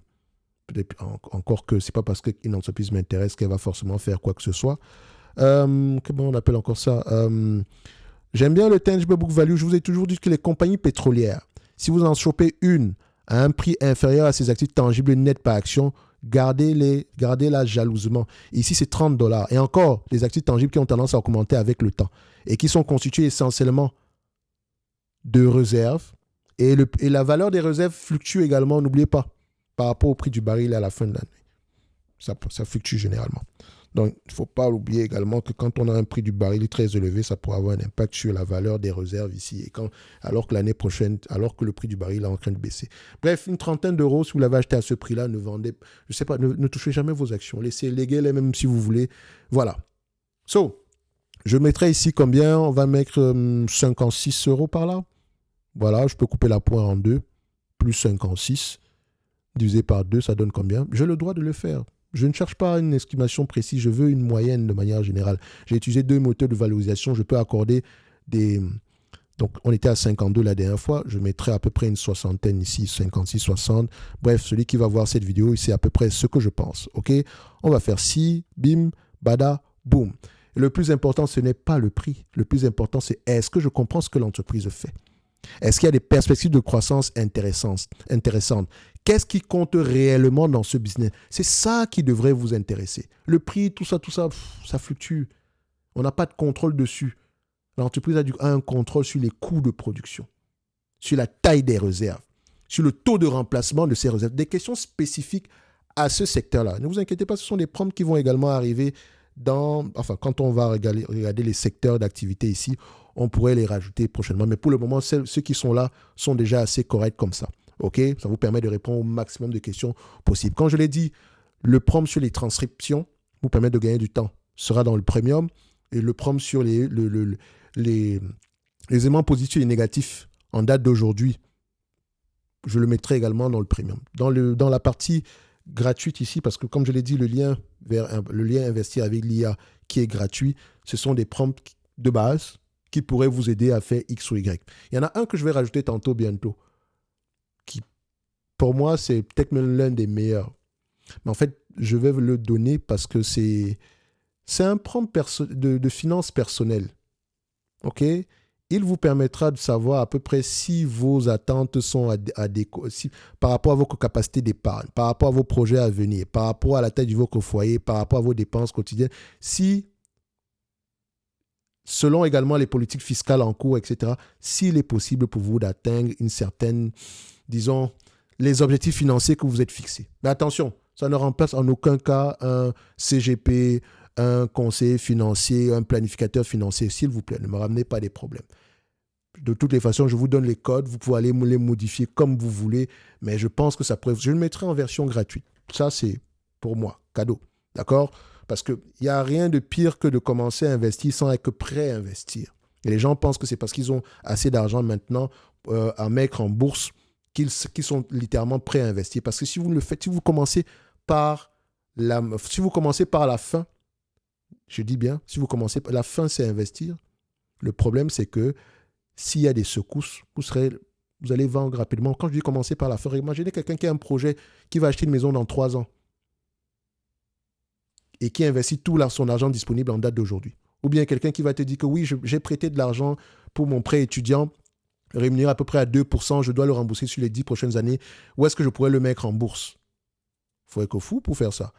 Peut-être encore que ce n'est pas parce qu'une entreprise m'intéresse qu'elle va forcément faire quoi que ce soit. Comment on appelle encore ça? J'aime bien le tangible book value. Je vous ai toujours dit que les compagnies pétrolières, si vous en chopez une à un prix inférieur à ses actifs tangibles nets par action, gardez-la jalousement. Ici, c'est 30 $. Et encore, les actifs tangibles qui ont tendance à augmenter avec le temps et qui sont constitués essentiellement de réserves. Et la valeur des réserves fluctue également, n'oubliez pas, par rapport au prix du baril à la fin de l'année. Ça fluctue généralement. Donc, il ne faut pas oublier également que quand on a un prix du baril très élevé, ça pourrait avoir un impact sur la valeur des réserves ici. Et alors que l'année prochaine, alors que le prix du baril est en train de baisser. Bref, une trentaine d'euros, si vous l'avez acheté à ce prix-là, ne vendez, je sais pas, ne touchez jamais vos actions. Laissez léguer-les même si vous voulez. Voilà. Je mettrai ici combien? On va mettre 56 euros par là. Voilà, je peux couper la poire en deux, plus 56, divisé par 2, ça donne combien? J'ai le droit de le faire. Je ne cherche pas une estimation précise, je veux une moyenne de manière générale. J'ai utilisé 2 moteurs de valorisation, je peux accorder des... Donc, on était à 52 la dernière fois, je mettrai à peu près une soixantaine ici, 56, 60. Bref, celui qui va voir cette vidéo, c'est à peu près ce que je pense, ok? On va faire ci, bim, bada, boum. Et le plus important, ce n'est pas le prix. Le plus important, c'est est-ce que je comprends ce que l'entreprise fait? Est-ce qu'il y a des perspectives de croissance intéressantes? Qu'est-ce qui compte réellement dans ce business? C'est ça qui devrait vous intéresser. Le prix, tout ça, ça fluctue. On n'a pas de contrôle dessus. L'entreprise a un contrôle sur les coûts de production, sur la taille des réserves, sur le taux de remplacement de ces réserves. Des questions spécifiques à ce secteur-là. Ne vous inquiétez pas, ce sont des prompts qui vont également arriver quand on va regarder les secteurs d'activité ici, on pourrait les rajouter prochainement. Mais pour le moment, ceux qui sont là sont déjà assez corrects comme ça. OK? Ça vous permet de répondre au maximum de questions possibles. Comme je l'ai dit, le prompt sur les transcriptions vous permet de gagner du temps. Sera dans le premium. Et le prompt sur les éléments positifs et négatifs en date d'aujourd'hui, je le mettrai également dans le premium. Dans la partie gratuite ici, parce que comme je l'ai dit, le lien investir avec l'IA qui est gratuit, ce sont des prompts de base qui pourraient vous aider à faire X ou Y. Il y en a un que je vais rajouter bientôt, qui pour moi c'est peut-être même l'un des meilleurs. Mais en fait, je vais le donner parce que c'est un prompt de finances personnelles. OK? Il vous permettra de savoir à peu près si vos attentes sont par rapport à vos capacités d'épargne, par rapport à vos projets à venir, par rapport à la taille de votre foyer, par rapport à vos dépenses quotidiennes, selon également les politiques fiscales en cours, etc., s'il est possible pour vous d'atteindre une certaine, disons, les objectifs financiers que vous êtes fixés. Mais attention, ça ne remplace en aucun cas un CGP, un conseiller financier, un planificateur financier. S'il vous plaît, ne me ramenez pas des problèmes. De toutes les façons, je vous donne les codes, vous pouvez aller les modifier comme vous voulez, mais je pense que ça pourrait... Je le mettrai en version gratuite. Ça, c'est pour moi, cadeau. D'accord? Parce qu'il n'y a rien de pire que de commencer à investir sans être prêt à investir. Et les gens pensent que c'est parce qu'ils ont assez d'argent maintenant à mettre en bourse qu'ils sont littéralement prêts à investir. Parce que si vous le faites, si vous commencez par la fin, je dis bien, si vous commencez par la fin, c'est investir. Le problème, c'est que s'il y a des secousses, vous allez vendre rapidement. Quand je dis commencer par la fin, imaginez quelqu'un qui a un projet qui va acheter une maison dans 3 ans et qui investit tout son argent disponible en date d'aujourd'hui. Ou bien quelqu'un qui va te dire que oui, j'ai prêté de l'argent pour mon prêt étudiant, rémunéré à peu près à 2%, je dois le rembourser sur les 10 prochaines années. Où est-ce que je pourrais le mettre en bourse? Il faut être fou pour faire ça.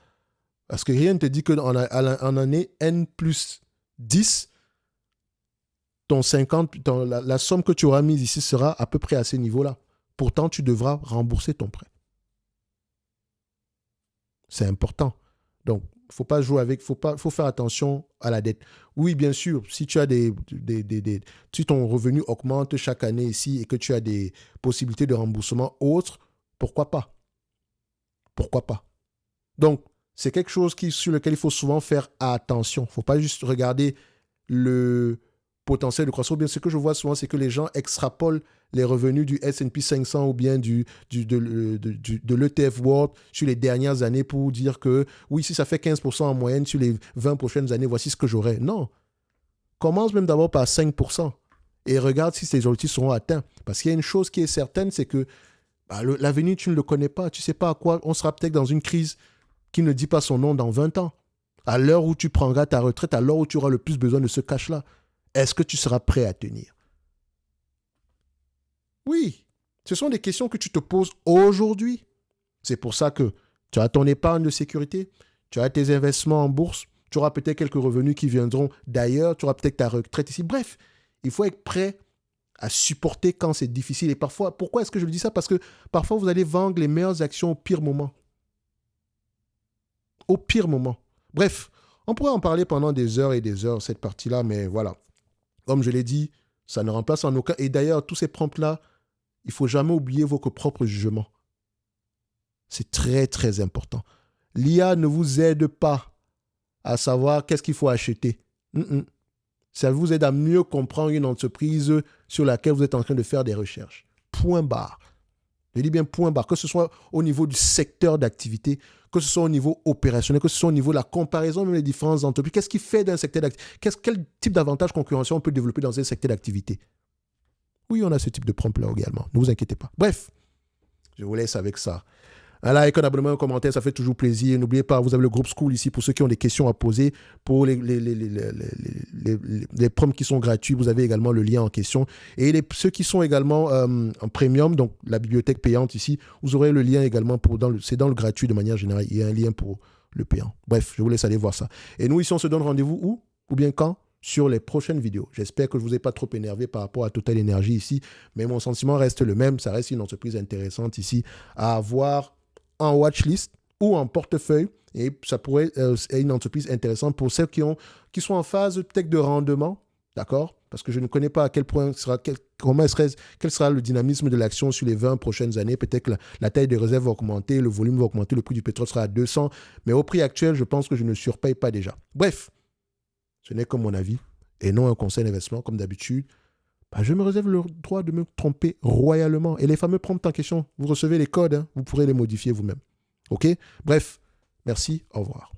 Parce que rien ne te dit qu'en année N plus 10, la somme que tu auras mise ici sera à peu près à ce niveau-là. Pourtant, tu devras rembourser ton prêt. C'est important. Donc, il ne faut pas jouer avec, faut faire attention à la dette. Oui, bien sûr, si tu as si ton revenu augmente chaque année ici et que tu as des possibilités de remboursement autres, pourquoi pas? Pourquoi pas? Donc, c'est quelque chose sur lequel il faut souvent faire attention. Il ne faut pas juste regarder le potentiel de croissance. Bien, ce que je vois souvent, c'est que les gens extrapolent les revenus du S&P 500 ou bien de l'ETF World sur les dernières années pour dire que oui, si ça fait 15% en moyenne sur les 20 prochaines années, voici ce que j'aurai. Non. Commence même d'abord par 5% et regarde si ces objectifs seront atteints. Parce qu'il y a une chose qui est certaine, c'est que l'avenir, tu ne le connais pas. Tu ne sais pas à quoi on sera peut-être dans une crise qui ne dit pas son nom dans 20 ans. À l'heure où tu prendras ta retraite, à l'heure où tu auras le plus besoin de ce cash-là, est-ce que tu seras prêt à tenir? Oui, ce sont des questions que tu te poses aujourd'hui. C'est pour ça que tu as ton épargne de sécurité, tu as tes investissements en bourse, tu auras peut-être quelques revenus qui viendront d'ailleurs, tu auras peut-être ta retraite ici. Bref, il faut être prêt à supporter quand c'est difficile. Et parfois, pourquoi est-ce que je le dis ça? Parce que parfois, vous allez vendre les meilleures actions au pire moment. Au pire moment. Bref, on pourrait en parler pendant des heures et des heures, cette partie-là, mais voilà. Comme je l'ai dit, ça ne remplace en aucun... Et d'ailleurs, tous ces prompts-là, il ne faut jamais oublier vos propres jugements. C'est très, très important. L'IA ne vous aide pas à savoir qu'est-ce qu'il faut acheter. Ça vous aide à mieux comprendre une entreprise sur laquelle vous êtes en train de faire des recherches. Point barre. Je dis bien point barre, que ce soit au niveau du secteur d'activité, que ce soit au niveau opérationnel, que ce soit au niveau de la comparaison même des différentes entreprises. Qu'est-ce qui fait d'un secteur d'activité? Quel type d'avantage concurrentiel on peut développer dans un secteur d'activité? Oui, on a ce type de prompt-là également. Ne vous inquiétez pas. Bref, je vous laisse avec ça. Un like, un abonnement, un commentaire, ça fait toujours plaisir. N'oubliez pas, vous avez le groupe School ici pour ceux qui ont des questions à poser. Pour les prompts qui sont gratuits, vous avez également le lien en question. Et ceux qui sont également en premium, donc la bibliothèque payante ici, vous aurez le lien également c'est dans le gratuit de manière générale. Il y a un lien pour le payant. Bref, je vous laisse aller voir ça. Et nous, ici, on se donne rendez-vous où? Ou bien quand? Sur les prochaines vidéos. J'espère que je ne vous ai pas trop énervé par rapport à Total Energy ici, mais mon sentiment reste le même. Ça reste une entreprise intéressante ici à avoir en watchlist ou en portefeuille, et ça pourrait être une entreprise intéressante pour ceux qui sont en phase peut-être de rendement, d'accord? Parce que je ne connais pas à quel point quel sera le dynamisme de l'action sur les 20 prochaines années. Peut-être que la taille des réserves va augmenter, le volume va augmenter, le prix du pétrole sera à 200, mais au prix actuel, je pense que je ne surpaye pas déjà. Bref, ce n'est que mon avis et non un conseil d'investissement comme d'habitude. Je me réserve le droit de me tromper royalement. Et les fameux prompts en question, vous recevez les codes, vous pourrez les modifier vous-même. OK? Bref, merci, au revoir.